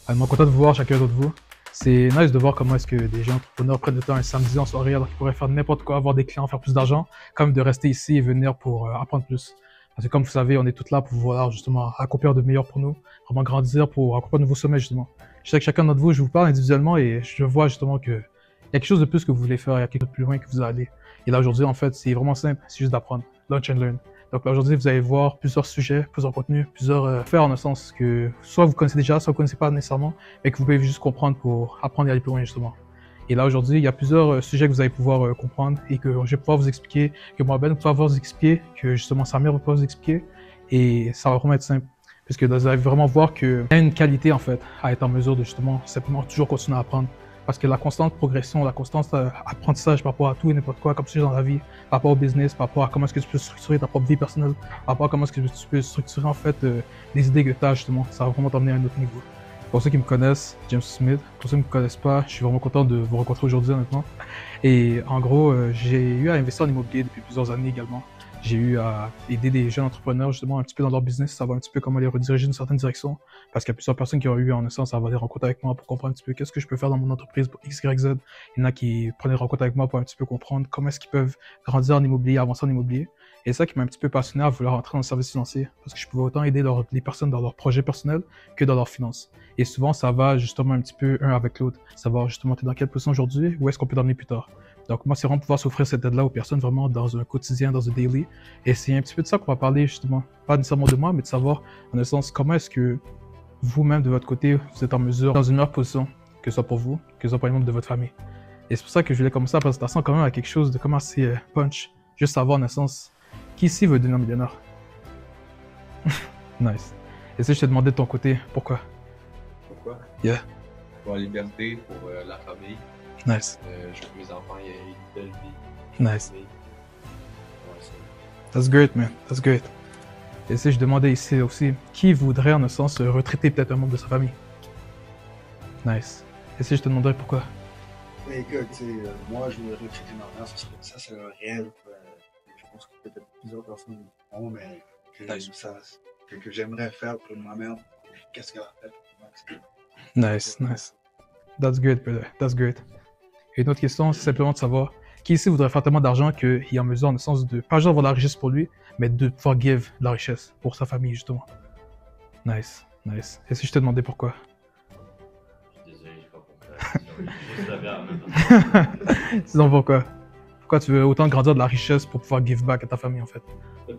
Vraiment content de vous voir chacun d'entre vous. C'est nice de voir comment est-ce que des gens entrepreneurs prennent le temps un samedi en soirée alors qu'ils pourraient faire n'importe quoi, avoir des clients, faire plus d'argent, comme de rester ici et venir pour apprendre plus. Parce que comme vous savez, on est tous là pour pouvoir justement accomplir de meilleur pour nous, vraiment grandir pour accomplir de nouveaux sommets justement. Je sais que chacun d'entre vous, je vous parle individuellement et je vois justement que il y a quelque chose de plus que vous voulez faire, il y a quelque chose de plus loin que vous allez. Et là aujourd'hui, en fait, c'est vraiment simple, c'est juste d'apprendre. Lunch and learn. Donc là, aujourd'hui, vous allez voir plusieurs sujets, plusieurs contenus, plusieurs faits en un sens que soit vous connaissez déjà, soit vous ne connaissez pas nécessairement, mais que vous pouvez juste comprendre pour apprendre et aller plus loin justement. Et là, aujourd'hui, il y a plusieurs sujets que vous allez pouvoir comprendre et que je vais pouvoir vous expliquer, que moi-même va pouvoir vous expliquer, que justement Samir va pouvoir vous expliquer. Et ça va vraiment être simple. Puisque vous allez vraiment voir qu'il y a une qualité en fait à être en mesure de justement simplement toujours continuer à apprendre. Parce que la constante progression, la constante apprentissage par rapport à tout et n'importe quoi, comme tu sais dans la vie, par rapport au business, par rapport à comment est-ce que tu peux structurer ta propre vie personnelle, par rapport à comment est-ce que tu peux structurer en fait les idées que tu as justement, ça va vraiment t'emmener à un autre niveau. Pour ceux qui me connaissent, James Smith. Pour ceux qui ne me connaissent pas, je suis vraiment content de vous rencontrer aujourd'hui honnêtement. Et en gros, j'ai eu à investir en immobilier depuis plusieurs années également. J'ai eu à aider des jeunes entrepreneurs justement un petit peu dans leur business, savoir un petit peu comment les rediriger d'une certaine direction. Parce qu'il y a plusieurs personnes qui ont eu en un sens à avoir des rencontres avec moi pour comprendre un petit peu qu'est-ce que je peux faire dans mon entreprise pour X, Y, Z. Il y en a qui prennent des rencontres avec moi pour un petit peu comprendre comment est-ce qu'ils peuvent grandir en immobilier, avancer en immobilier. Et c'est ça qui m'a un petit peu passionné à vouloir entrer dans le service financier. Parce que je pouvais autant aider les personnes dans leurs projets personnels que dans leurs finances. Et souvent, ça va justement un petit peu un avec l'autre. Savoir justement t'es dans quelle position aujourd'hui, où est-ce qu'on peut t'emmener plus tard. Donc moi, c'est vraiment pouvoir s'offrir cette aide-là aux personnes vraiment dans un quotidien, dans un daily. Et c'est un petit peu de ça qu'on va parler justement. Pas nécessairement de moi, mais de savoir en un sens comment est-ce que vous-même de votre côté, vous êtes en mesure dans une meilleure position, que ce soit pour vous, que ce soit pour les membres de votre famille. Et c'est pour ça que je voulais commencer la présentation quand même à quelque chose de comment assez punch. Juste savoir en un sens, qui ici veut devenir millionnaire? Nice. Et si je te demandais de ton côté, pourquoi? Pourquoi? Yeah. Pour la liberté, pour la famille. Nice. Je veux que mes enfants aient une belle vie. Nice. Ouais, ça. That's great, man. That's great. Et si je demandais ici aussi, qui voudrait en un sens retraiter peut-être un membre de sa famille? Nice. Et si je te demanderais pourquoi? Ben, écoute, moi, je voudrais retraiter ma mère, ça c'est un rêve. Je pense que peut-être plusieurs personnes le font, mais que j'aimerais faire pour ma mère. Qu'est-ce qu'elle a fait pour moi? Nice, nice. That's great, brother. That's great. Et une autre question, c'est simplement de savoir qui ici voudrait faire tellement d'argent qu'il est en mesure, en le sens de pas juste avoir de la richesse pour lui, mais de pouvoir give de la richesse pour sa famille, justement. Nice, nice. Et si je te demandais pourquoi? Je suis désolé, j'ai pas compris la question. J'ai juste la verre maintenant. Sinon, pourquoi? Pourquoi tu veux autant grandir de la richesse pour pouvoir give back à ta famille, en fait?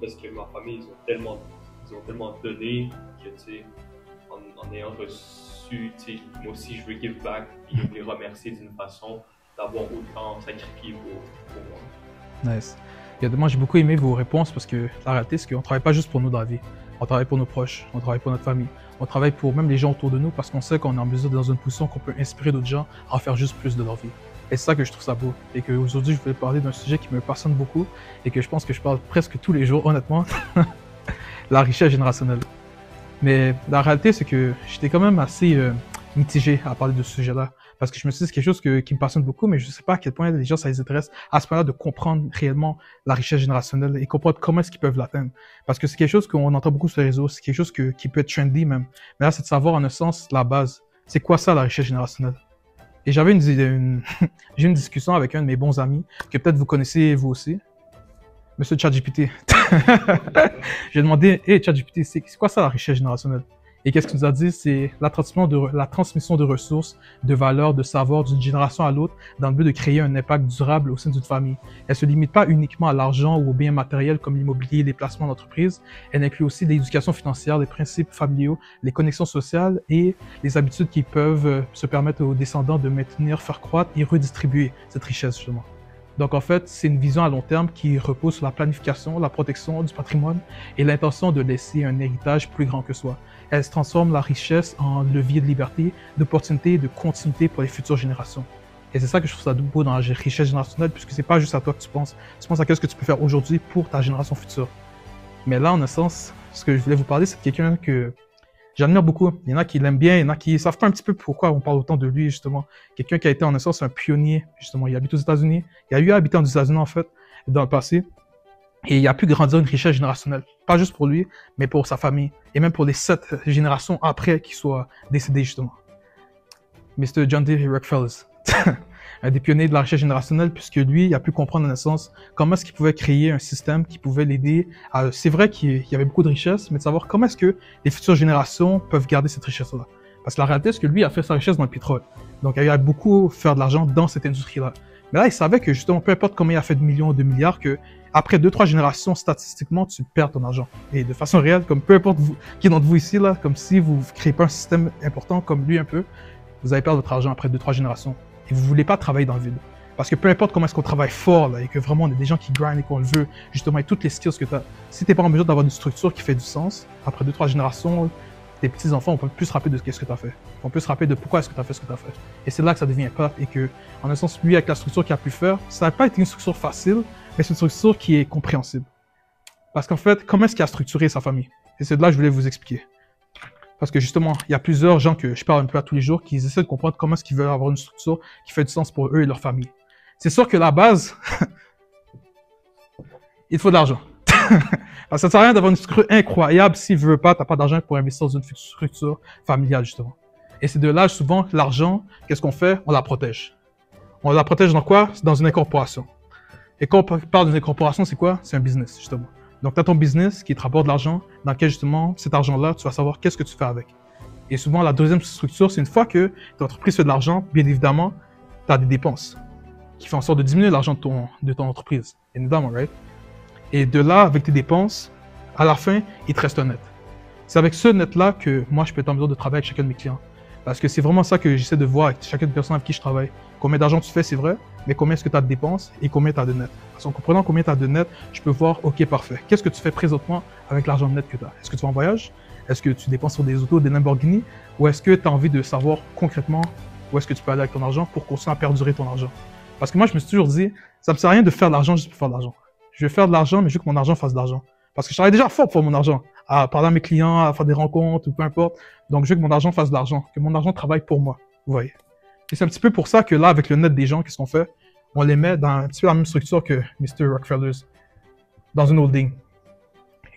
Parce que ma famille, ils ont tellement donné que, tu sais, en ayant reçu, tu sais, moi aussi je veux give back, puis les remercier d'une façon d'avoir autant sacrifié pour moi. Nice. Moi, j'ai beaucoup aimé vos réponses parce que la réalité, c'est qu'on ne travaille pas juste pour nous dans la vie. On travaille pour nos proches, on travaille pour notre famille, on travaille pour même les gens autour de nous parce qu'on sait qu'on est en mesure dans une position qu'on peut inspirer d'autres gens à en faire juste plus de leur vie. Et c'est ça que je trouve ça beau. Et qu'aujourd'hui, je voulais parler d'un sujet qui me passionne beaucoup et que je pense que je parle presque tous les jours, honnêtement. La richesse générationnelle. Mais la réalité, c'est que j'étais quand même assez mitigé à parler de ce sujet-là. Parce que je me suis dit, c'est quelque chose qui me passionne beaucoup, mais je ne sais pas à quel point les gens, ça les intéresse à ce point-là de comprendre réellement la richesse générationnelle et comprendre comment est-ce qu'ils peuvent l'atteindre. Parce que c'est quelque chose qu'on entend beaucoup sur les réseaux, c'est quelque chose qui peut être trendy même. Mais là, c'est de savoir en un sens la base. C'est quoi ça, la richesse générationnelle? Et j'avais j'ai une discussion avec un de mes bons amis, que peut-être vous connaissez vous aussi, Monsieur ChatGPT. J'ai demandé, hey ChatGPT, c'est quoi ça la richesse générationnelle? Et qu'est-ce qu'il nous a dit? C'est la transmission de ressources, de valeurs, de savoir d'une génération à l'autre dans le but de créer un impact durable au sein d'une famille. Elle se limite pas uniquement à l'argent ou aux biens matériels comme l'immobilier, les placements d'entreprise. Elle inclut aussi l'éducation financière, les principes familiaux, les connexions sociales et les habitudes qui peuvent se permettre aux descendants de maintenir, faire croître et redistribuer cette richesse justement. Donc en fait, c'est une vision à long terme qui repose sur la planification, la protection du patrimoine et l'intention de laisser un héritage plus grand que soi. Elle se transforme la richesse en levier de liberté, d'opportunité et de continuité pour les futures générations. Et c'est ça que je trouve ça beau dans la richesse générationnelle, puisque c'est pas juste à toi que tu penses à ce que tu peux faire aujourd'hui pour ta génération future. Mais là, en un sens, ce que je voulais vous parler, c'est de quelqu'un que j'admire beaucoup. Il y en a qui l'aiment bien, il y en a qui savent pas un petit peu pourquoi on parle autant de lui, justement. Quelqu'un qui a été en un sens un pionnier, justement. Il habite aux États-Unis. Il a eu à habiter aux États-Unis, en fait, dans le passé. Et il a pu grandir une richesse générationnelle. Pas juste pour lui, mais pour sa famille. Et même pour les 7 générations après qu'il soit décédé, justement. Mr. John D. Rockefeller, un des pionniers de la recherche générationnelle, puisque lui, il a pu comprendre en essence comment est-ce qu'il pouvait créer un système qui pouvait l'aider à... C'est vrai qu'il y avait beaucoup de richesses, mais de savoir comment est-ce que les futures générations peuvent garder cette richesse-là. Parce que la réalité, c'est que lui a fait sa richesse dans le pétrole. Donc, il a beaucoup faire de l'argent dans cette industrie-là. Mais là, il savait que justement, peu importe combien il a fait de millions ou de milliards, que après 2-3 générations, statistiquement, tu perds ton argent. Et de façon réelle, comme peu importe qui d'entre vous ici, là, comme si vous ne créez pas un système important comme lui un peu, vous allez perdre votre argent après 2-3 générations. Et vous ne voulez pas travailler dans le vide. Parce que peu importe comment est-ce qu'on travaille fort, là, et que vraiment on est des gens qui grind et qu'on le veut, justement, avec toutes les skills que tu as, si tu n'es pas en mesure d'avoir une structure qui fait du sens, après 2-3 générations, tes petits-enfants, on peut plus se rappeler de ce que tu as fait. On peut se rappeler de pourquoi est-ce que tu as fait ce que tu as fait. Et c'est là que ça devient peur et que, en un sens, lui, avec la structure qu'il a pu faire, ça n'a pas été une structure facile, mais c'est une structure qui est compréhensible. Parce qu'en fait, comment est-ce qu'il a structuré sa famille? Et c'est de là que je voulais vous expliquer. Parce que justement, il y a plusieurs gens que je parle un peu à tous les jours qui essaient de comprendre comment est-ce qu'ils veulent avoir une structure qui fait du sens pour eux et leur famille. C'est sûr que la base, il faut de l'argent. Parce que ça ne sert à rien d'avoir une structure incroyable si tu veux pas, tu n'as pas d'argent pour investir dans une structure familiale, justement. Et c'est de là, souvent, l'argent, qu'est-ce qu'on fait? On la protège. On la protège dans quoi? Dans une incorporation. Et quand on parle d'une incorporation, c'est quoi? C'est un business, justement. Donc, tu as ton business qui te rapporte de l'argent, dans lequel, justement, cet argent-là, tu vas savoir qu'est-ce que tu fais avec. Et souvent, la deuxième structure, c'est une fois que ton entreprise fait de l'argent, bien évidemment, tu as des dépenses qui font en sorte de diminuer l'argent de ton entreprise. Évidemment, right? Et de là, avec tes dépenses, à la fin, il te reste un net. C'est avec ce net-là que moi, je peux être en mesure de travailler avec chacun de mes clients. Parce que c'est vraiment ça que j'essaie de voir avec chacune des personnes avec qui je travaille. Combien d'argent tu fais, c'est vrai, mais combien est-ce que tu as de dépenses et combien tu as de net. Parce qu'en comprenant combien tu as de net, je peux voir, OK, parfait. Qu'est-ce que tu fais présentement avec l'argent net que tu as? Est-ce que tu vas en voyage? Est-ce que tu dépenses sur des autos, des Lamborghini? Ou est-ce que tu as envie de savoir concrètement où est-ce que tu peux aller avec ton argent pour continuer à perdurer ton argent? Parce que moi, je me suis toujours dit, ça me sert à rien de faire de l'argent juste pour faire de l'argent. Je vais faire de l'argent, mais je veux que mon argent fasse de l'argent. Parce que je travaille déjà fort pour mon argent, à parler à mes clients, à faire des rencontres, ou peu importe. Donc, je veux que mon argent fasse de l'argent, que mon argent travaille pour moi, vous voyez. Et c'est un petit peu pour ça que là, avec le net des gens, qu'est-ce qu'on fait? On les met dans un petit peu la même structure que Mr. Rockefeller, dans une holding.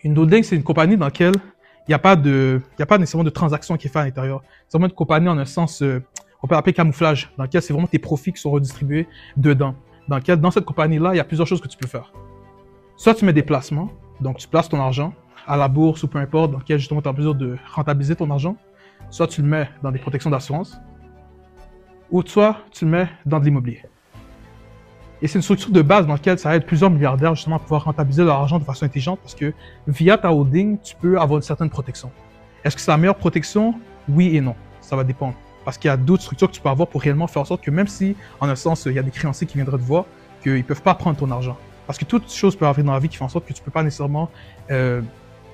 Une holding, c'est une compagnie dans laquelle il n'y a pas nécessairement de transaction qui est faite à l'intérieur. C'est vraiment une compagnie en un sens, on peut appeler camouflage, dans lequel c'est vraiment tes profits qui sont redistribués dedans. Dans lequel, dans cette compagnie-là, il y a plusieurs choses que tu peux faire. Soit tu mets des placements, donc tu places ton argent à la bourse ou peu importe, dans lequel justement tu as besoin de rentabiliser ton argent. Soit tu le mets dans des protections d'assurance, ou soit tu le mets dans de l'immobilier. Et c'est une structure de base dans laquelle ça aide plusieurs milliardaires justement à pouvoir rentabiliser leur argent de façon intelligente parce que via ta holding, tu peux avoir une certaine protection. Est-ce que c'est la meilleure protection? Oui et non. Ça va dépendre. Parce qu'il y a d'autres structures que tu peux avoir pour réellement faire en sorte que même si, en un sens, il y a des créanciers qui viendraient te voir, qu'ils ne peuvent pas prendre ton argent. Parce que toutes choses peuvent arriver dans la vie qui font en sorte que tu ne peux pas nécessairement... que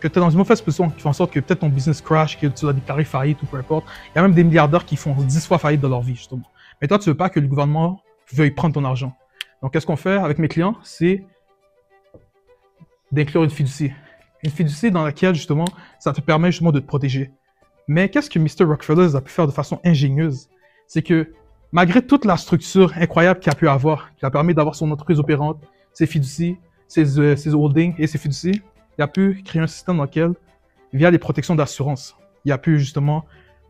tu es dans une mauvaise position, qui font en sorte que peut-être ton business crash, que tu dois déclarer faillite ou peu importe. Il y a même des milliardaires qui font 10 fois faillite dans leur vie, justement. Mais toi, tu ne veux pas que le gouvernement veuille prendre ton argent. Donc, qu'est-ce qu'on fait avec mes clients? C'est d'inclure une fiducie. Une fiducie dans laquelle, justement, ça te permet justement de te protéger. Mais qu'est-ce que Mr. Rockefeller a pu faire de façon ingénieuse? C'est que, malgré toute la structure incroyable qu'il a pu avoir, qui a permis d'avoir son entreprise opérante, ses fiducies, ses holdings et ses fiducies, il a pu créer un système dans lequel, via les protections d'assurance, il a pu justement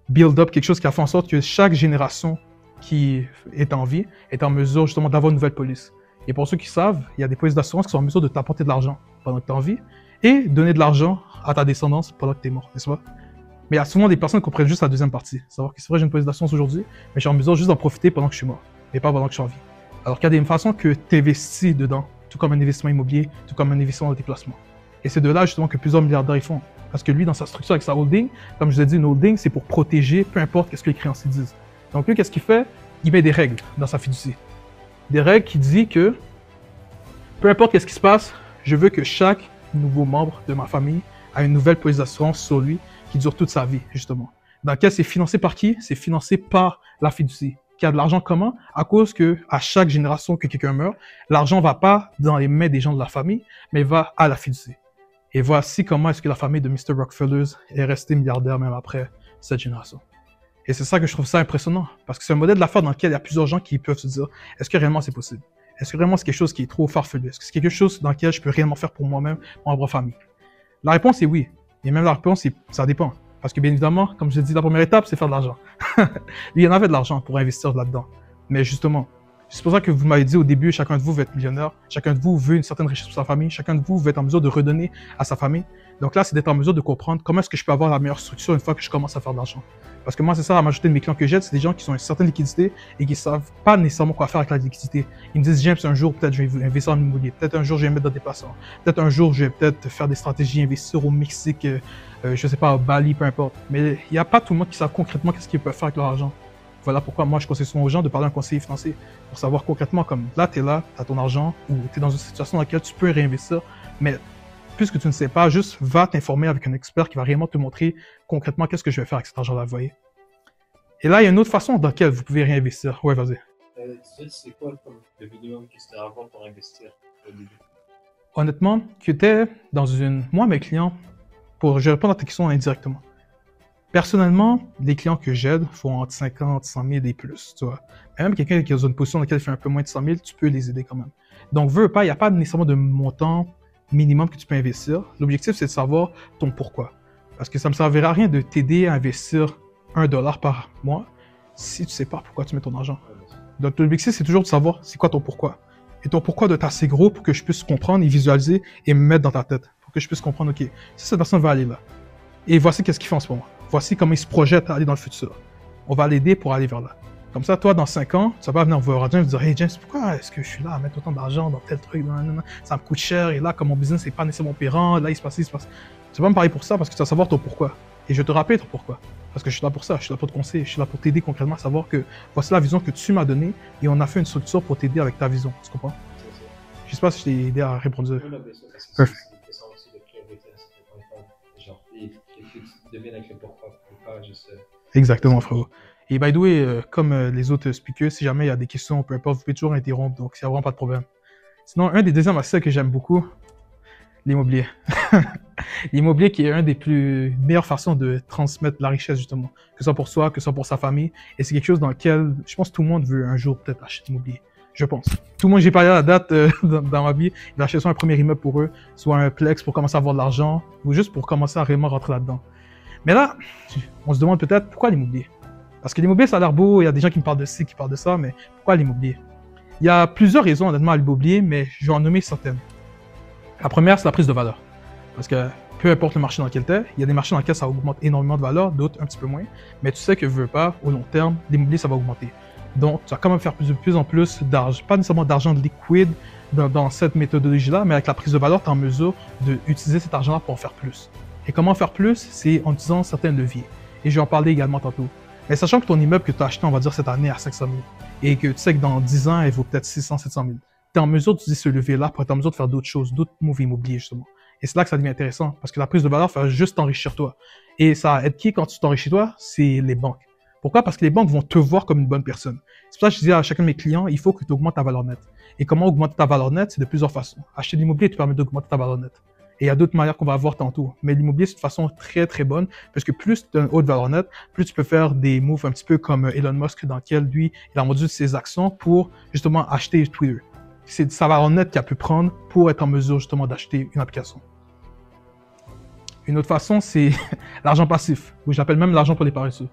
build up quelque chose qui a fait en sorte que chaque génération qui est en vie est en mesure justement d'avoir une nouvelle police. Et pour ceux qui savent, il y a des polices d'assurance qui sont en mesure de t'apporter de l'argent pendant que tu es en vie et donner de l'argent à ta descendance pendant que tu es mort, n'est-ce pas? Mais il y a souvent des personnes qui comprennent juste la deuxième partie. Savoir que c'est vrai, j'ai une police d'assurance aujourd'hui, mais je suis en mesure juste d'en profiter pendant que je suis mort, mais pas pendant que je suis en vie. Alors qu'il y a des façons que tu investis dedans, tout comme un investissement immobilier, tout comme un investissement dans tes placements. Et c'est de là justement que plusieurs milliardaires y font. Parce que lui, dans sa structure avec sa holding, comme je vous ai dit, une holding, c'est pour protéger peu importe ce que les créanciers disent. Donc lui, qu'est-ce qu'il fait? Il met des règles dans sa fiducie. Des règles qui disent que peu importe ce qui se passe, je veux que chaque nouveau membre de ma famille ait une nouvelle police d'assurance sur lui qui dure toute sa vie, justement. Dans lequel c'est financé par qui? C'est financé par la fiducie. Qui a de l'argent comment? À cause que à chaque génération que quelqu'un meurt, l'argent va pas dans les mains des gens de la famille, mais va à la fiducie. Et voici comment est-ce que la famille de Mr. Rockefeller est restée milliardaire même après cette génération. Et c'est ça que je trouve ça impressionnant, parce que c'est un modèle d'affaires dans lequel il y a plusieurs gens qui peuvent se dire, est-ce que réellement c'est possible? Est-ce que réellement c'est quelque chose qui est trop farfelu? Est-ce que c'est quelque chose dans lequel je peux réellement faire pour moi-même, pour ma propre famille? La réponse est oui. Et même la réponse, ça dépend. Parce que bien évidemment, comme je l'ai dit, la première étape, c'est faire de l'argent. Il y en avait de l'argent pour investir là-dedans. Mais justement, c'est pour ça que vous m'avez dit au début, chacun de vous veut être millionnaire, chacun de vous veut une certaine richesse pour sa famille, chacun de vous veut être en mesure de redonner à sa famille. Donc là, c'est d'être en mesure de comprendre comment est-ce que je peux avoir la meilleure structure une fois que je commence à faire de l'argent. Parce que moi, c'est ça, la majorité de mes clients que j'aide, c'est des gens qui ont une certaine liquidité et qui savent pas nécessairement quoi faire avec la liquidité. Ils me disent, James, un jour, peut-être je vais investir en immobilier, peut-être un jour, je vais mettre dans des placements, peut-être un jour, je vais peut-être faire des stratégies, investir au Mexique, je sais pas, à Bali, peu importe. Mais il n'y a pas tout le monde qui sait concrètement qu'est-ce qu'ils peuvent faire avec leur argent. Voilà pourquoi moi, je conseille souvent aux gens de parler à un conseiller financier pour savoir concrètement, comme là, tu es là, tu as ton argent, ou tu es dans une situation dans laquelle tu peux réinvestir, mais puisque tu ne sais pas, juste va t'informer avec un expert qui va réellement te montrer concrètement qu'est-ce que je vais faire avec cet argent-là, vous voyez. Et là, il y a une autre façon dans laquelle vous pouvez réinvestir. Ouais, vas-y. Tu sais, c'est quoi le minimum que tu dois avoir pour investir au début? Honnêtement, que tu es dans une... Moi, mes clients, je réponds à ta question indirectement. Personnellement, les clients que j'aide font entre 50, 100 000 et plus, tu vois. Mais même quelqu'un qui est dans une position dans laquelle il fait un peu moins de 100 000, tu peux les aider quand même. Donc, veux pas, il n'y a pas nécessairement de montant minimum que tu peux investir. L'objectif, c'est de savoir ton pourquoi. Parce que ça ne me servira à rien de t'aider à investir $1 par mois si tu ne sais pas pourquoi tu mets ton argent. Donc, l'objectif, c'est toujours de savoir c'est quoi ton pourquoi. Et ton pourquoi doit être assez gros pour que je puisse comprendre et visualiser et me mettre dans ta tête. Pour que je puisse comprendre, OK, si cette personne va aller là, et voici qu'est-ce qu'il fait en ce moment. Voici comment il se projette à aller dans le futur. On va l'aider pour aller vers là. Comme ça, toi, dans 5 ans, tu vas pas venir voir James et dire « Hey James, pourquoi est-ce que je suis là à mettre autant d'argent dans tel truc? Ça me coûte cher, et là, comme mon business n'est pas nécessairement opérant, là, il se passe. » Tu vas pas me parler pour ça parce que tu vas savoir ton pourquoi. Et je te rappelle ton pourquoi. Parce que je suis là pour ça, je suis là pour te conseiller, je suis là pour t'aider concrètement à savoir que voici la vision que tu m'as donnée et on a fait une structure pour t'aider avec ta vision. Tu comprends? Je sais pas si je t'ai aidé à répondre. Perfect. C'est une question aussi de priorité à certains points. Genre, et que tu deviennes avec le pourquoi, pas juste... Exactement, frérot. Et by the way, comme les autres speakers, si jamais il y a des questions, peu importe, vous pouvez toujours interrompre, donc il n'y a vraiment pas de problème. Sinon, un des deuxièmes aspects que j'aime beaucoup, l'immobilier. L'immobilier qui est une des meilleures façons de transmettre la richesse, justement. Que ce soit pour soi, que ce soit pour sa famille. Et c'est quelque chose dans lequel, je pense que tout le monde veut un jour peut-être acheter l'immobilier. Je pense. Tout le monde, j'ai parlé à la date dans ma vie, il va acheter soit un premier immeuble pour eux, soit un plex pour commencer à avoir de l'argent, ou juste pour commencer à réellement rentrer là-dedans. Mais là, on se demande peut-être pourquoi l'immobilier? Parce que l'immobilier, ça a l'air beau, il y a des gens qui me parlent de ci, qui parlent de ça, mais pourquoi l'immobilier? Il y a plusieurs raisons, honnêtement, à l'immobilier, mais je vais en nommer certaines. La première, c'est la prise de valeur. Parce que peu importe le marché dans lequel tu es, il y a des marchés dans lesquels ça augmente énormément de valeur, d'autres un petit peu moins. Mais tu sais que veux pas, au long terme, l'immobilier, ça va augmenter. Donc, tu vas quand même faire de plus en plus d'argent, pas nécessairement d'argent liquide dans cette méthodologie-là, mais avec la prise de valeur, tu es en mesure d'utiliser cet argent-là pour en faire plus. Et comment faire plus? C'est en utilisant certains leviers. Et je vais en parler également tantôt. Mais sachant que ton immeuble que tu as acheté, on va dire cette année à 500 000, et que tu sais que dans 10 ans, il vaut peut-être 600, 700 000, tu es en mesure d'utiliser ce levier-là pour être en mesure de faire d'autres choses, d'autres moves immobiliers, justement. Et c'est là que ça devient intéressant, parce que la prise de valeur fait juste t'enrichir toi. Et ça aide qui quand tu t'enrichis toi? C'est les banques. Pourquoi? Parce que les banques vont te voir comme une bonne personne. C'est pour ça que je dis à chacun de mes clients, il faut que tu augmentes ta valeur nette. Et comment augmenter ta valeur nette? C'est de plusieurs façons. Acheter de l'immobilier te permet d'augmenter ta valeur nette. Et il y a d'autres manières qu'on va voir tantôt. Mais l'immobilier, c'est une façon très très bonne, parce que plus tu as une haute valeur nette, plus tu peux faire des moves un petit peu comme Elon Musk, dans lequel lui, il a vendu ses actions pour justement acheter Twitter. C'est sa valeur nette qu'il a pu prendre pour être en mesure justement d'acheter une application. Une autre façon, c'est l'argent passif, ou j'appelle même l'argent pour les paresseux.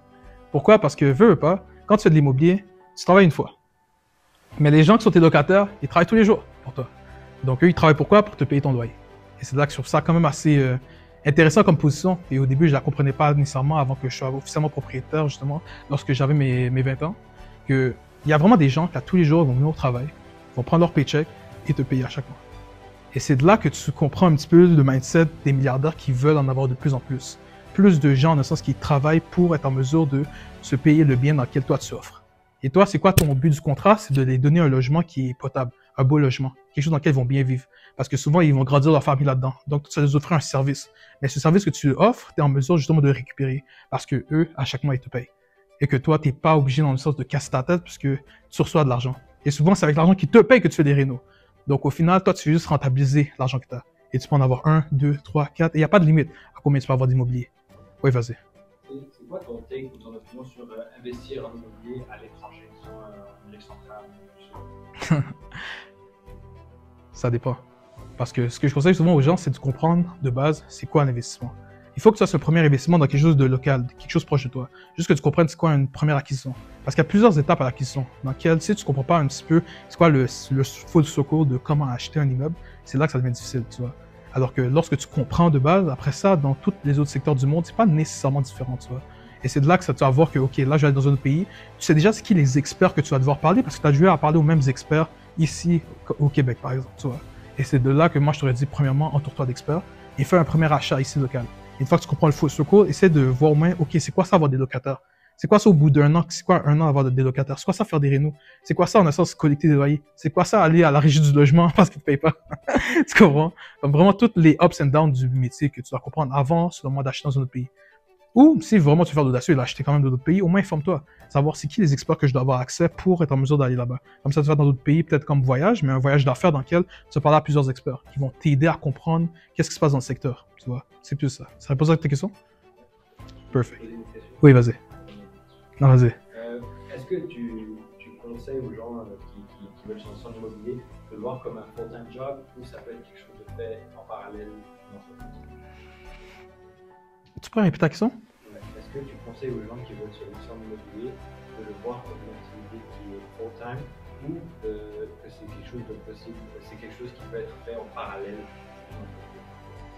Pourquoi? Parce que, veux ou pas, quand tu fais de l'immobilier, tu travailles une fois. Mais les gens qui sont tes locataires, ils travaillent tous les jours pour toi. Donc eux, ils travaillent pourquoi? Pour te payer ton loyer. Et c'est là que je trouve ça quand même assez intéressant comme position. Et au début, je la comprenais pas nécessairement avant que je sois officiellement propriétaire, justement, lorsque j'avais mes 20 ans, qu'il y a vraiment des gens qui, à tous les jours, vont venir au travail, vont prendre leur paycheck et te payer à chaque mois. Et c'est de là que tu comprends un petit peu le mindset des milliardaires qui veulent en avoir de plus en plus. Plus de gens, dans le sens, qui travaillent pour être en mesure de se payer le bien dans lequel toi tu offres. Et toi, c'est quoi ton but du contrat? C'est de les donner un logement qui est potable, un beau logement, quelque chose dans lequel ils vont bien vivre. Parce que souvent, ils vont grandir leur famille là-dedans. Donc, tu vas les offrir un service. Mais ce service que tu offres, tu es en mesure justement de le récupérer. Parce que eux, à chaque mois, ils te payent. Et que toi, tu n'es pas obligé dans le sens de casser ta tête parce que tu reçois de l'argent. Et souvent, c'est avec l'argent qu'ils te payent que tu fais des rénos. Donc, au final, toi, tu fais juste rentabiliser l'argent que tu as. Et tu peux en avoir 1, 2, 3, 4. Et il n'y a pas de limite à combien tu peux avoir d'immobilier. Oui, vas-y. C'est quoi ton take ou ton opinion sur investir en immobilier à l'étranger, soit en excentrale? Ça dépend. Parce que ce que je conseille souvent aux gens, c'est de comprendre de base, c'est quoi un investissement. il faut que tu fasses le premier investissement dans quelque chose de local, quelque chose proche de toi. Juste que tu comprennes c'est quoi une première acquisition. Parce qu'il y a plusieurs étapes à l'acquisition, dans lesquelles, si tu comprends pas un petit peu c'est quoi le full circle de comment acheter un immeuble, c'est là que ça devient difficile, tu vois. Alors que lorsque tu comprends de base, après ça, dans tous les autres secteurs du monde, c'est pas nécessairement différent, tu vois. Et c'est de là que ça te va voir que, ok, là, je vais aller dans un autre pays. Tu sais déjà c'est qui les experts que tu vas devoir parler, parce que tu as dû à parler aux mêmes experts ici au Québec, par exemple, tu vois. Et c'est de là que moi, je t'aurais dit, premièrement, entoure-toi d'experts et fais un premier achat ici local. Une fois que tu comprends le full circle, essaie de voir au moins, ok, c'est quoi ça avoir des locataires? C'est quoi ça au bout d'un an? C'est quoi un an avoir des locataires? C'est quoi ça faire des rénaux? C'est quoi ça en essence collecter des loyers? C'est quoi ça aller à la régie du logement parce qu'ils ne payent pas? Tu comprends? Comme vraiment toutes les ups and downs du métier que tu dois comprendre avant, selon moi, d'acheter dans un autre pays. Ou si vraiment tu veux faire de l'audacieux et l'acheter quand même dans d'autres pays, au moins informe-toi. Savoir c'est qui les experts que je dois avoir accès pour être en mesure d'aller là-bas. Comme ça, tu vas dans d'autres pays, peut-être comme voyage, mais un voyage d'affaires dans lequel tu vas parler à plusieurs experts qui vont t'aider à comprendre qu'est-ce qui se passe dans le secteur. Tu vois? C'est plus ça. Ça répond à ta question? Perfect. Poser une question. Oui, vas-y. Non, vas-y. Est-ce que tu conseilles aux gens qui veulent se lancer en immobilier de le voir comme un full-time job ou ça peut être quelque chose de fait en parallèle dans l'entreprise? Tu peux répéter ta question? Ouais. Est-ce que tu conseilles aux gens qui veulent se lancer en immobilier de le voir comme une activité qui est full-time ou que c'est quelque chose de possible, c'est quelque chose qui peut être fait en parallèle dans l'entreprise?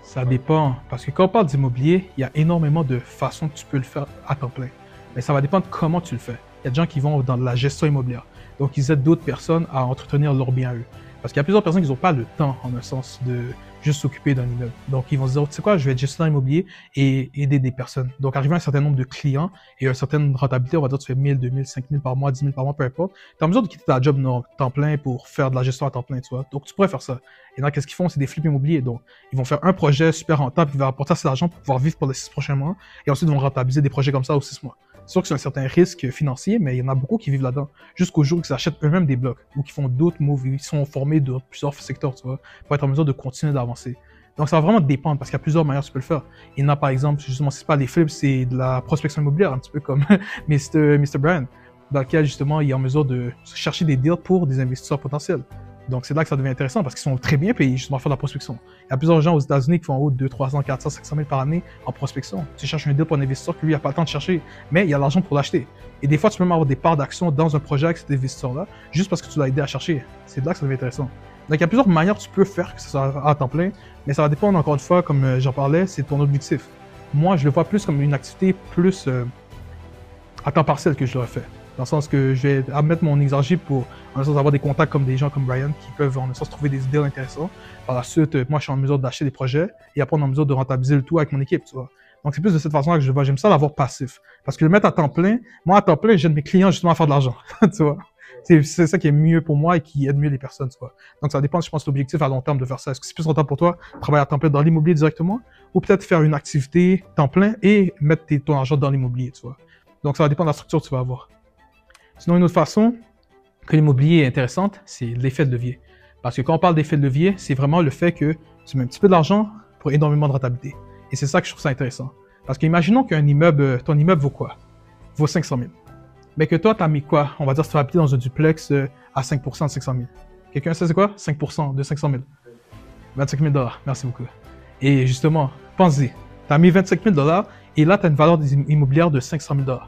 Ça dépend. Parce que quand on parle d'immobilier, il y a énormément de façons que tu peux le faire à temps plein. Mais ça va dépendre de comment tu le fais. Il y a des gens qui vont dans la gestion immobilière. Donc, ils aident d'autres personnes à entretenir leurs biens à eux. Parce qu'il y a plusieurs personnes qui n'ont pas le temps, en un sens, de juste s'occuper d'un immeuble. Donc, ils vont se dire, tu sais quoi, je vais être gestionnaire immobilier et aider des personnes. Donc, arriver à un certain nombre de clients et une certaine rentabilité, on va dire, tu fais 1000, 2000, 5000 par mois, 10 000 par mois, peu importe. Tu es en mesure de quitter ta job temps plein pour faire de la gestion à temps plein, tu vois. Donc, tu pourrais faire ça. Et là, qu'est-ce qu'ils font? C'est des flips immobiliers. Donc, ils vont faire un projet super rentable qui va apporter assez d'argent pour pouvoir vivre pour les 6 prochains mois. Et ensuite, ils vont rentabiliser des projets comme ça aux 6 mois. C'est sûr que c'est un certain risque financier, mais il y en a beaucoup qui vivent là-dedans. Jusqu'au jour qu'ils achètent eux-mêmes des blocs ou qui font d'autres moves. Ils sont formés de plusieurs secteurs, tu vois, pour être en mesure de continuer d'avancer. Donc, ça va vraiment dépendre parce qu'il y a plusieurs manières tu peux le faire. Il y en a, par exemple, justement, c'est pas des flips, c'est de la prospection immobilière, un petit peu comme Mr. Brand, dans lequel, justement, il est en mesure de chercher des deals pour des investisseurs potentiels. Donc, c'est là que ça devient intéressant parce qu'ils sont très bien payés justement à faire de la prospection. Il y a plusieurs gens aux États-Unis qui font en haut de 200, 300, 400, 500 000 par année en prospection. Tu cherches un deal pour un investisseur qui lui n'a pas le temps de chercher, mais il y a l'argent pour l'acheter. Et des fois, tu peux même avoir des parts d'action dans un projet avec cet investisseur-là, juste parce que tu l'as aidé à chercher. C'est là que ça devient intéressant. Donc, il y a plusieurs manières que tu peux faire que ça soit à temps plein, mais ça va dépendre encore une fois, comme j'en parlais, c'est ton objectif. Moi, je le vois plus comme une activité plus à temps partiel que je l'aurais fait. Dans le sens que je vais mettre mon énergie pour, en sens, avoir des contacts comme des gens comme Brian qui peuvent, en sens, trouver des idées intéressantes. Par la suite, moi, je suis en mesure d'acheter des projets et après, on est en mesure de rentabiliser le tout avec mon équipe, tu vois. Donc, c'est plus de cette façon-là que je le vois. J'aime ça l'avoir passif. Parce que le mettre à temps plein, moi, à temps plein, j'aide mes clients justement à faire de l'argent, tu vois. C'est ça qui est mieux pour moi et qui aide mieux les personnes, tu vois. Donc, ça dépend, je pense, de l'objectif à long terme de faire ça. Est-ce que c'est plus rentable pour toi, travailler à temps plein dans l'immobilier directement, ou peut-être faire une activité temps plein et mettre ton argent dans l'immobilier, tu vois. Donc, ça va dépendre de la structure que tu vas avoir. Sinon, une autre façon que l'immobilier est intéressante, c'est l'effet de levier. Parce que quand on parle d'effet de levier, c'est vraiment le fait que tu mets un petit peu d'argent pour énormément de rentabilité. Et c'est ça que je trouve ça intéressant. Parce qu'imaginons qu'un immeuble, ton immeuble vaut quoi? Vaut 500 000. Mais que toi, tu as mis quoi? On va dire que tu vas habiter dans un duplex à 5% de 500 000. Quelqu'un sait c'est quoi? 5% de 500 000. 25 000 $. Merci beaucoup. Et justement, pense-y. Tu as mis 25 000 $ et là, tu as une valeur immobilière de 500 000 $.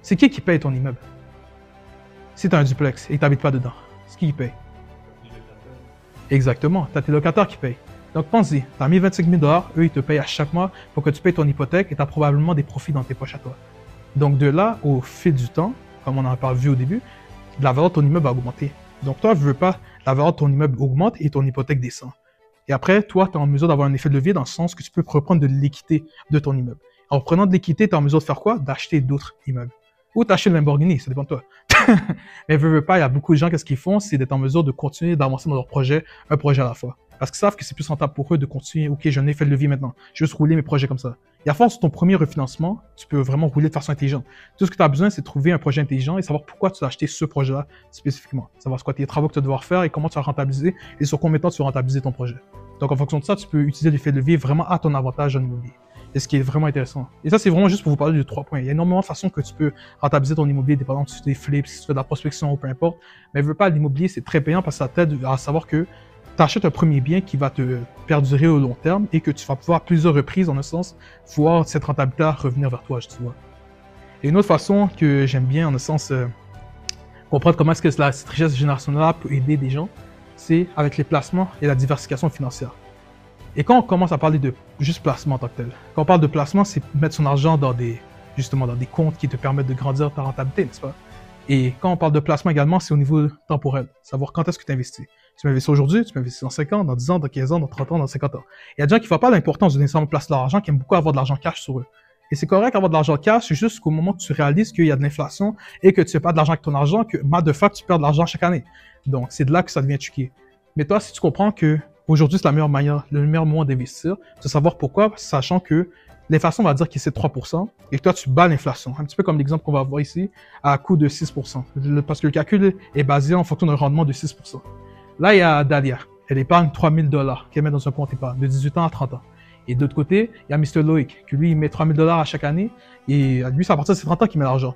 C'est qui paye ton immeuble? Si tu as un duplex et que tu n'habites pas dedans, c'est qui paye? Exactement, tu as tes locataires qui payent. Donc pense-y, tu as mis 25 000 $, eux ils te payent à chaque mois pour que tu payes ton hypothèque et tu as probablement des profits dans tes poches à toi. Donc de là, au fil du temps, comme on en a vu au début, la valeur de ton immeuble va augmenter. Donc toi, je veux pas, la valeur de ton immeuble augmente et ton hypothèque descend. Et après, toi, tu es en mesure d'avoir un effet de levier dans le sens que tu peux reprendre de l'équité de ton immeuble. En prenant de l'équité, tu es en mesure de faire quoi? D'acheter d'autres immeubles. Ou t'acheter le Lamborghini, ça dépend de toi. Mais veux pas, il y a beaucoup de gens, qu'est-ce qu'ils font? C'est d'être en mesure de continuer d'avancer dans leur projet, un projet à la fois. Parce qu'ils savent que c'est plus rentable pour eux de continuer, ok, j'ai un effet de levier maintenant, je vais juste rouler mes projets comme ça. Et à force de ton premier refinancement, tu peux vraiment rouler de façon intelligente. Tout ce que tu as besoin, c'est de trouver un projet intelligent et savoir pourquoi tu as acheté ce projet-là spécifiquement. Savoir ce quoi tes travaux que tu vas devoir faire et comment tu vas rentabiliser et sur combien de temps tu vas rentabiliser ton projet. Donc en fonction de ça, tu peux utiliser l'effet de levier vraiment à ton avantage en immobilier. Et ce qui est vraiment intéressant. Et ça, c'est vraiment juste pour vous parler de 3 points. Il y a énormément de façons que tu peux rentabiliser ton immobilier, dépendant si tu fais des flips, si tu fais de la prospection ou peu importe. Mais veux pas, l'immobilier, c'est très payant parce que ça t'aide à savoir que tu achètes un premier bien qui va te perdurer au long terme et que tu vas pouvoir à plusieurs reprises, en un sens, voir cette rentabilité revenir vers toi, tu vois. Et une autre façon que j'aime bien, en un sens, comprendre comment est-ce que cette richesse générationnelle peut aider des gens, c'est avec les placements et la diversification financière. Et quand on commence à parler de juste placement en tant que tel, quand on parle de placement, c'est mettre son argent dans justement dans des comptes qui te permettent de grandir ta rentabilité, n'est-ce pas? Et quand on parle de placement également, c'est au niveau temporel. Savoir quand est-ce que tu investis. Tu m'investis aujourd'hui, tu m'investis dans 5 ans, dans 10 ans, dans 15 ans, dans 30 ans, dans 50 ans. Il y a des gens qui ne voient pas l'importance de nécessairement placer leur argent, qui aiment beaucoup avoir de l'argent cash sur eux. Et c'est correct d'avoir de l'argent cash jusqu'au moment que tu réalises qu'il y a de l'inflation et que tu fais pas de l'argent avec ton argent, que de fait, tu perds de l'argent chaque année. Donc, c'est de là que ça devient tricky. Mais toi, si tu comprends que aujourd'hui, c'est la meilleure manière, le meilleur moment d'investir, c'est savoir pourquoi, sachant que l'inflation va dire que c'est 3% et que toi, tu bats l'inflation. Un petit peu comme l'exemple qu'on va voir ici, à coût de 6%. Parce que le calcul est basé en fonction d'un rendement de 6%. Là, il y a Dalia. Elle épargne $3 000 qu'elle met dans un compte épargne de 18 ans à 30 ans. Et de l'autre côté, il y a Mr. Loïc, qui lui, il met $3 000 à chaque année. Et lui, c'est à partir de ses 30 ans qu'il met l'argent.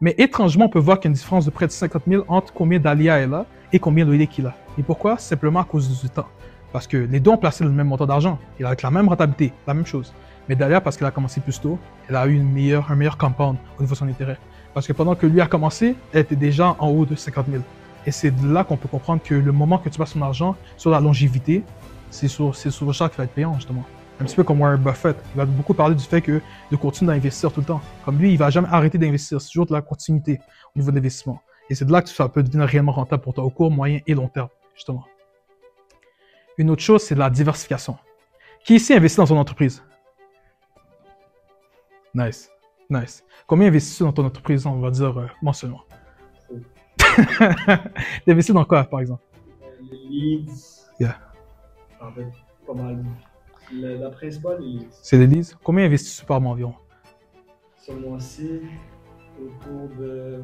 Mais étrangement, on peut voir qu'il y a une différence de près de 50 000 entre combien Dalia est là et combien Loïc il a. Et pourquoi? Simplement à cause du temps. Parce que les deux ont placé le même montant d'argent. Et avec la même rentabilité, la même chose. Mais Dalia, parce qu'elle a commencé plus tôt, elle a eu un meilleur compound au niveau de son intérêt. Parce que pendant que lui a commencé, elle était déjà en haut de 50 000. Et c'est de là qu'on peut comprendre que le moment que tu passes ton argent sur la longévité, c'est sur ça qui va être payant, justement. Un petit peu comme Warren Buffett. Il va beaucoup parler du fait que de continuer d'investir tout le temps. Comme lui, il va jamais arrêter d'investir. C'est toujours de la continuité au niveau d'investissement. Et c'est de là que ça peut devenir réellement rentable pour toi au court, moyen et long terme, justement. Une autre chose, c'est la diversification. Qui ici investit dans son entreprise? Nice, nice. Combien investis-tu dans ton entreprise, on va dire, mensuellement? Tu investis dans quoi, par exemple? Les leads. Yeah. En fait, pas mal. La principale, les leads. C'est les leads. Combien investis-tu par mois environ? Ce mois-ci, autour de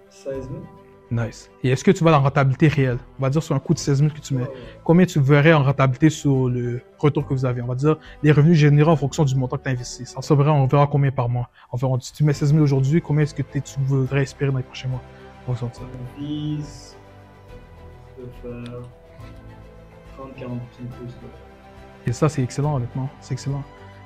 16 000. Nice. Et est-ce que tu vas dans la rentabilité réelle? On va dire sur un coût de 16 000 que tu mets. Combien tu verrais en rentabilité sur le retour que vous avez? On va dire les revenus générés en fonction du montant que tu as investi. Ça ressemblerait, on verra combien par mois. Environ, si tu mets 16 000 aujourd'hui, combien est-ce que tu voudrais espérer dans les prochains mois? On va ça. On vise de faire 30-40% plus. Et ça, c'est excellent, honnêtement. C'est excellent.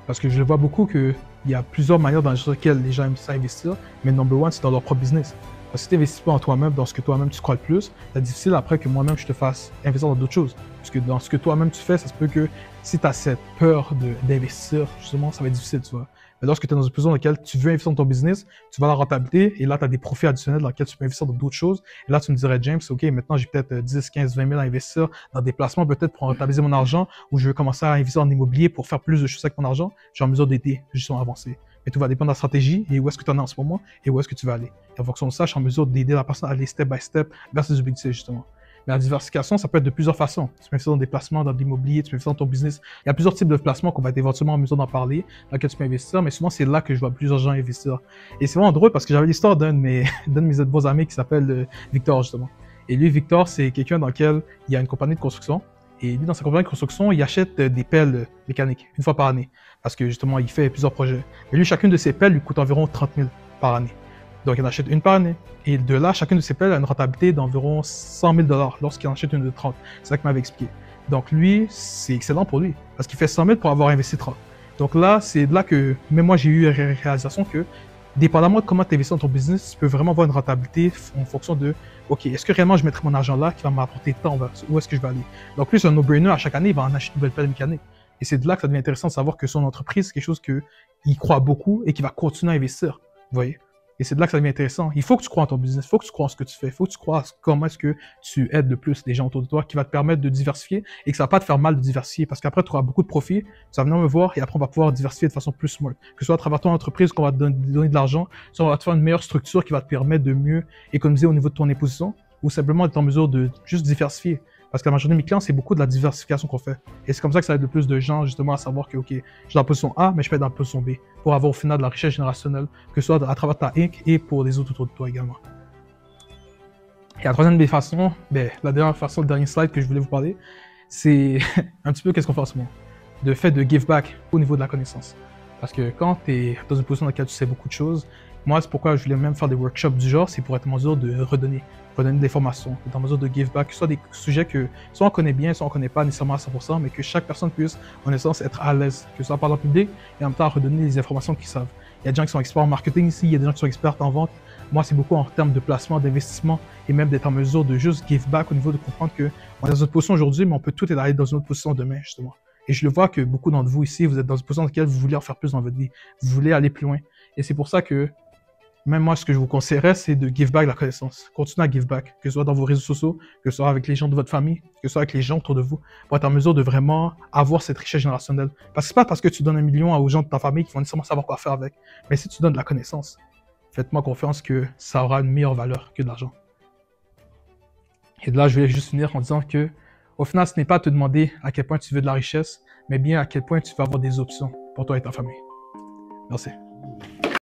Parce que je vois beaucoup qu'il y a plusieurs manières dans lesquelles les gens aiment ça investir, mais le number one, c'est dans leur propre business. Parce que si tu n'investis pas en toi-même, dans ce que toi-même tu crois le plus, c'est difficile après que moi-même je te fasse investir dans d'autres choses. Parce que dans ce que toi-même tu fais, ça se peut que si tu as cette peur d'investir, justement, ça va être difficile, tu vois. Mais lorsque tu es dans une position dans laquelle tu veux investir dans ton business, tu vas à la rentabilité et là, tu as des profits additionnels dans lesquels tu peux investir dans d'autres choses. Et là, tu me dirais, James, OK, maintenant j'ai peut-être 10, 15, 20 000 à investir dans des placements, peut-être pour rentabiliser mon argent, ou je veux commencer à investir en immobilier pour faire plus de choses avec mon argent. Je suis en mesure d'aider justement à avancer. Mais tout va dépendre de la stratégie et où est-ce que tu en es en ce moment et où est-ce que tu vas aller. Et en fonction de ça, je suis en mesure d'aider la personne à aller step by step vers ses objectifs, justement. Mais la diversification, ça peut être de plusieurs façons. Tu peux investir dans des placements, dans de l'immobilier, tu peux investir dans ton business. Il y a plusieurs types de placements qu'on va être éventuellement en mesure d'en parler, dans lesquels tu peux investir, mais souvent c'est là que je vois plusieurs gens investir. Et c'est vraiment drôle parce que j'avais l'histoire d'un de mes bons amis qui s'appelle Victor, justement. Et lui, Victor, c'est quelqu'un dans lequel il y a une compagnie de construction. Et lui, dans sa compagnie de construction, il achète des pelles mécaniques une fois par année. Parce que justement, il fait plusieurs projets. Et lui, chacune de ces pelles lui coûte environ 30 000 par année. Donc, il en achète une par année. Et de là, chacune de ces pelles a une rentabilité d'environ 100 000 $ lorsqu'il en achète une de 30. C'est ça qu'il m'avait expliqué. Donc, lui, c'est excellent pour lui. Parce qu'il fait 100 000 pour avoir investi 30. Donc là, c'est de là que, même moi, j'ai eu la réalisation que, dépendamment de comment tu investis dans ton business, tu peux vraiment avoir une rentabilité en fonction de, OK, est-ce que réellement je mettrai mon argent là qui va m'apporter tant, où est-ce que je vais aller? Donc, lui, c'est un no-brainer. À chaque année, il va en acheter une nouvelle pelle mécanique. Et c'est de là que ça devient intéressant de savoir que son entreprise, c'est quelque chose qu'il croit beaucoup et qu'il va continuer à investir. Vous voyez? Et c'est de là que ça devient intéressant. Il faut que tu crois en ton business, il faut que tu crois en ce que tu fais, il faut que tu crois en comment est-ce que tu aides le plus les gens autour de toi, qui va te permettre de diversifier et que ça va pas te faire mal de diversifier parce qu'après tu auras beaucoup de profits, tu vas venir me voir et après on va pouvoir diversifier de façon plus smart. Que ce soit à travers ton entreprise qu'on va te donner de l'argent, soit on va te faire une meilleure structure qui va te permettre de mieux économiser au niveau de ton imposition ou simplement d'être en mesure de juste diversifier. Parce que la majorité de mes clients, c'est beaucoup de la diversification qu'on fait. Et c'est comme ça que ça aide le plus de gens, justement, à savoir que, OK, je suis dans la position A, mais je peux être dans la position B, pour avoir au final de la richesse générationnelle, que ce soit à travers ta Inc. et pour les autres autour de toi également. Et la troisième des façons, la dernière façon, le dernier slide que je voulais vous parler, c'est un petit peu qu'est-ce qu'on fait en ce moment. Le fait de give back au niveau de la connaissance. Parce que quand tu es dans une position dans laquelle tu sais beaucoup de choses, Moi, c'est pourquoi je voulais même faire des workshops du genre, c'est pour être en mesure de redonner des formations, être en mesure de give back, soit des sujets que soit on connaît bien, soit on connaît pas nécessairement à 100%, mais que chaque personne puisse, en essence, être à l'aise, que ce soit par le public, et en même temps redonner les informations qu'ils savent. Il y a des gens qui sont experts en marketing ici, il y a des gens qui sont experts en vente. Moi, c'est beaucoup en termes de placement, d'investissement, et même d'être en mesure de juste give back au niveau de comprendre qu'on est dans une position aujourd'hui, mais on peut tout être aller dans une autre position demain, justement. Et je le vois que beaucoup d'entre vous ici, vous êtes dans une position dans laquelle vous voulez en faire plus dans votre vie. Vous voulez aller plus loin. Et c'est pour ça que, même moi, ce que je vous conseillerais, c'est de give back la connaissance. Continuez à give back, que ce soit dans vos réseaux sociaux, que ce soit avec les gens de votre famille, que ce soit avec les gens autour de vous, pour être en mesure de vraiment avoir cette richesse générationnelle. Parce que c'est pas parce que tu donnes 1 million aux gens de ta famille qu'ils vont nécessairement savoir quoi faire avec. Mais si tu donnes de la connaissance, faites-moi confiance que ça aura une meilleure valeur que de l'argent. Et de là, je vais juste finir en disant que, au final, ce n'est pas à te demander à quel point tu veux de la richesse, mais bien à quel point tu vas avoir des options pour toi et ta famille. Merci.